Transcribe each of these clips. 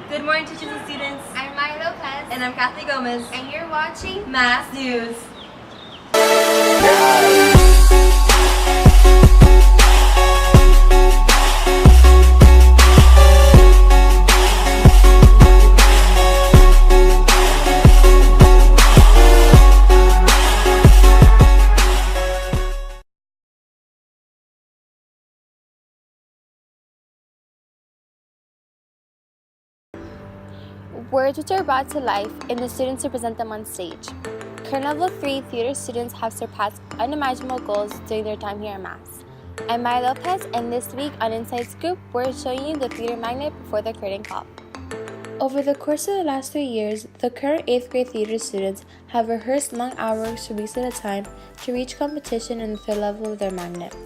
Good morning, teachers and students. I'm Maya Lopez. And I'm Kathy Gomez. And you're watching Mass News. Words which are brought to life in the students to present them on stage. Current Level 3 theater students have surpassed unimaginable goals during their time here at Mass. I'm Maya Lopez, and this week on Inside Scoop, we're showing you the theater magnet before the curtain call. Over the course of the last 3 years, the current 8th grade theater students have rehearsed long hours for weeks at a time to reach competition in the third level of their magnet.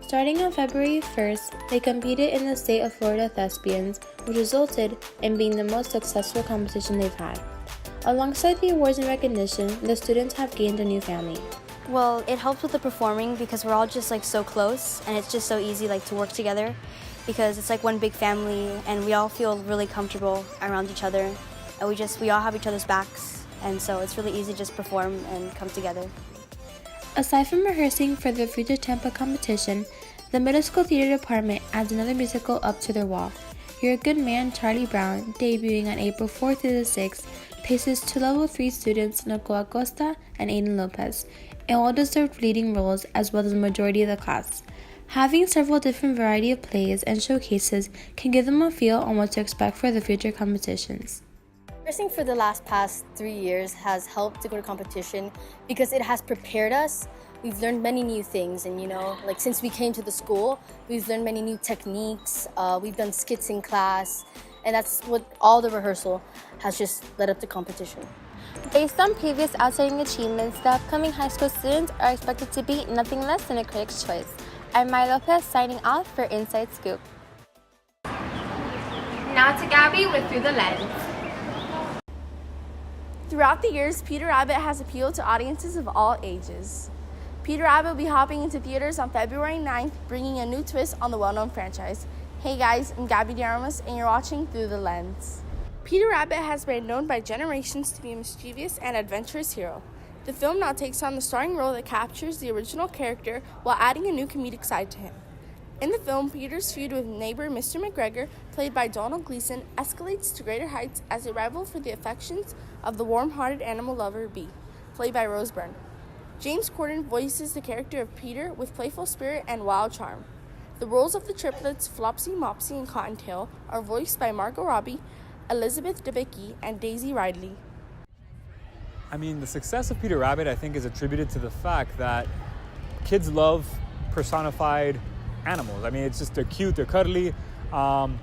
Starting on February 1st, they competed in the State of Florida Thespians, which resulted in being the most successful competition they've had. Alongside the awards and recognition, the students have gained a new family. Well, it helps with the performing because we're all just so close, and it's just so easy to work together because it's like one big family and we all feel really comfortable around each other, and we all have each other's backs, and so it's really easy to just perform and come together. Aside from rehearsing for the Future Tampa competition, the middle school theater department adds another musical up to their wall. You're a Good Man, Charlie Brown, debuting on April 4th through the 6th, places 2 Level 3 students Nicole Acosta and Aiden Lopez in well-deserved leading roles as well as the majority of the class. Having several different variety of plays and showcases can give them a feel on what to expect for the future competitions. Rehearsing for the past 3 years has helped to go to competition because it has prepared us. We've learned many new things, and since we came to the school, we've learned many new techniques. We've done skits in class, and that's what all the rehearsal has just led up to competition. Based on previous outstanding achievements, the upcoming high school students are expected to be nothing less than a critic's choice. I'm Maya Lopez signing off for Inside Scoop. now to Gabby with Through the Lens. Throughout the years, Peter Rabbit has appealed to audiences of all ages. Peter Rabbit will be hopping into theaters on February 9th, bringing a new twist on the well-known franchise. Hey guys, I'm Gabby Diarmas, and you're watching Through the Lens. Peter Rabbit has been known by generations to be a mischievous and adventurous hero. The film now takes on the starring role that captures the original character while adding a new comedic side to him. In the film, Peter's feud with neighbor Mr. McGregor, played by Donald Gleason, escalates to greater heights as they rival for the affections of the warm-hearted animal lover Bee, played by Rose Byrne. James Corden voices the character of Peter with playful spirit and wild charm. The roles of the triplets Flopsy, Mopsy, and Cottontail are voiced by Margot Robbie, Elizabeth Debicki, and Daisy Ridley. The success of Peter Rabbit, I think, is attributed to the fact that kids love personified animals. It's just, they're cute, they're cuddly, and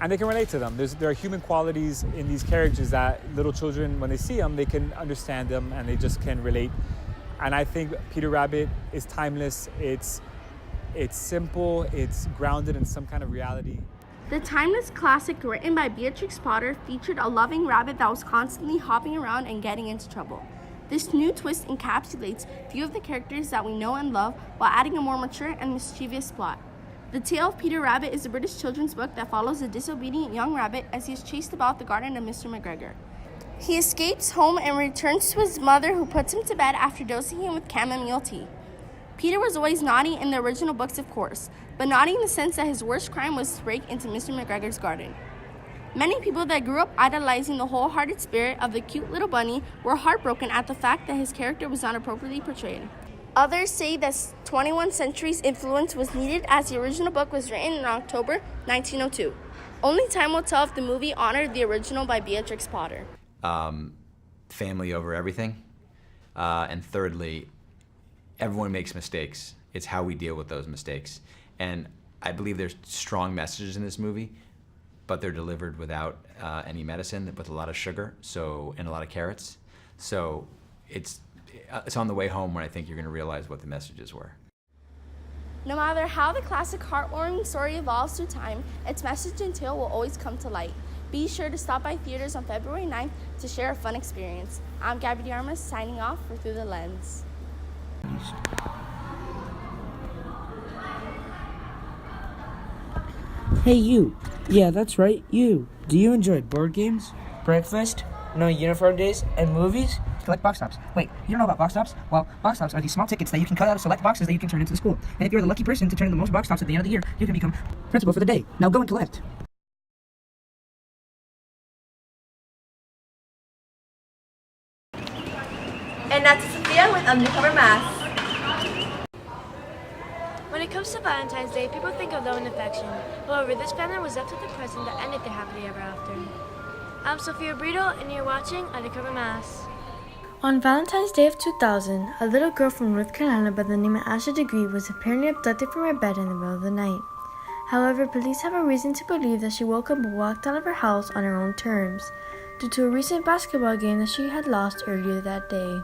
they can relate to them. There are human qualities in these characters that little children, when they see them, they can understand them and they just can relate. And I think Peter Rabbit is timeless. It's simple, it's grounded in some kind of reality. The timeless classic written by Beatrix Potter featured a loving rabbit that was constantly hopping around and getting into trouble. This new twist encapsulates few of the characters that we know and love while adding a more mature and mischievous plot. The Tale of Peter Rabbit is a British children's book that follows a disobedient young rabbit as he is chased about the garden of Mr. McGregor. He escapes home and returns to his mother, who puts him to bed after dosing him with chamomile tea. Peter was always naughty in the original books, of course, but naughty in the sense that his worst crime was to break into Mr. McGregor's garden. Many people that grew up idolizing the wholehearted spirit of the cute little bunny were heartbroken at the fact that his character was not appropriately portrayed. Others say that 21st century's influence was needed as the original book was written in October 1902. Only time will tell if the movie honored the original by Beatrix Potter. Family over everything. And thirdly, everyone makes mistakes. It's how we deal with those mistakes. And I believe there's strong messages in this movie, but they're delivered without any medicine, with a lot of sugar, and a lot of carrots. So it's on the way home when I think you're going to realize what the messages were. No matter how the classic heartwarming story evolves through time, its message and tale will always come to light. Be sure to stop by theaters on February 9th to share a fun experience. I'm Gabby Diarmas signing off for Through the Lens. Hey, you. Yeah, that's right, you. Do you enjoy board games, breakfast, no uniform days, and movies? Collect box tops. Wait, you don't know about box tops? Well, box tops are these small tickets that you can cut out of select boxes that you can turn into the school. And if you're the lucky person to turn in the most box tops at the end of the year, you can become principal for the day. Now go and collect. And that's Sophia with Undercover Mass. When it comes to Valentine's Day, people think of love and affection. However, this family was left with a present that ended their happily ever after. I'm Sophia Brito, and you're watching Undercover Mass. On Valentine's Day of 2000, a little girl from North Carolina by the name of Asha Degree was apparently abducted from her bed in the middle of the night. However, police have a reason to believe that she woke up and walked out of her house on her own terms, due to a recent basketball game that she had lost earlier that day.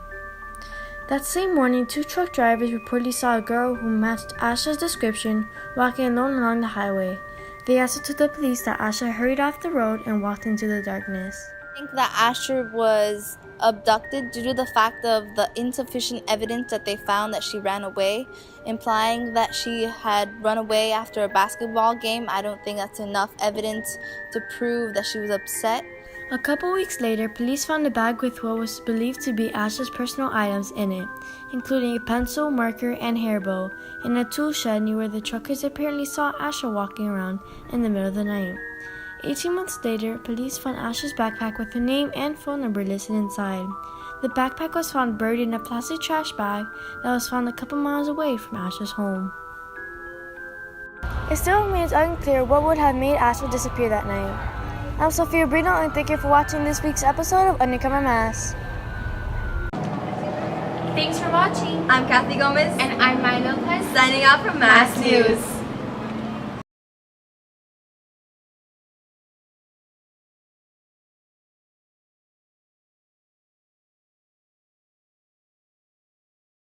That same morning, 2 truck drivers reportedly saw a girl who matched Asha's description walking alone along the highway. They also told the police that Asha hurried off the road and walked into the darkness. I think that Asher was abducted due to the fact of the insufficient evidence that they found that she ran away, implying that she had run away after a basketball game. I don't think that's enough evidence to prove that she was upset. A couple weeks later, police found a bag with what was believed to be Asha's personal items in it, including a pencil, marker, and hair bow, in a tool shed near where the truckers apparently saw Asha walking around in the middle of the night. 18 months later, police found Asha's backpack with her name and phone number listed inside. The backpack was found buried in a plastic trash bag that was found a couple miles away from Asha's home. It still remains unclear what would have made Asha disappear that night. I'm Sophia Brito, and thank you for watching this week's episode of Undercover Mass. Thanks for watching. I'm Kathy Gomez. And I'm Maya Lopez. Signing off from Mass News.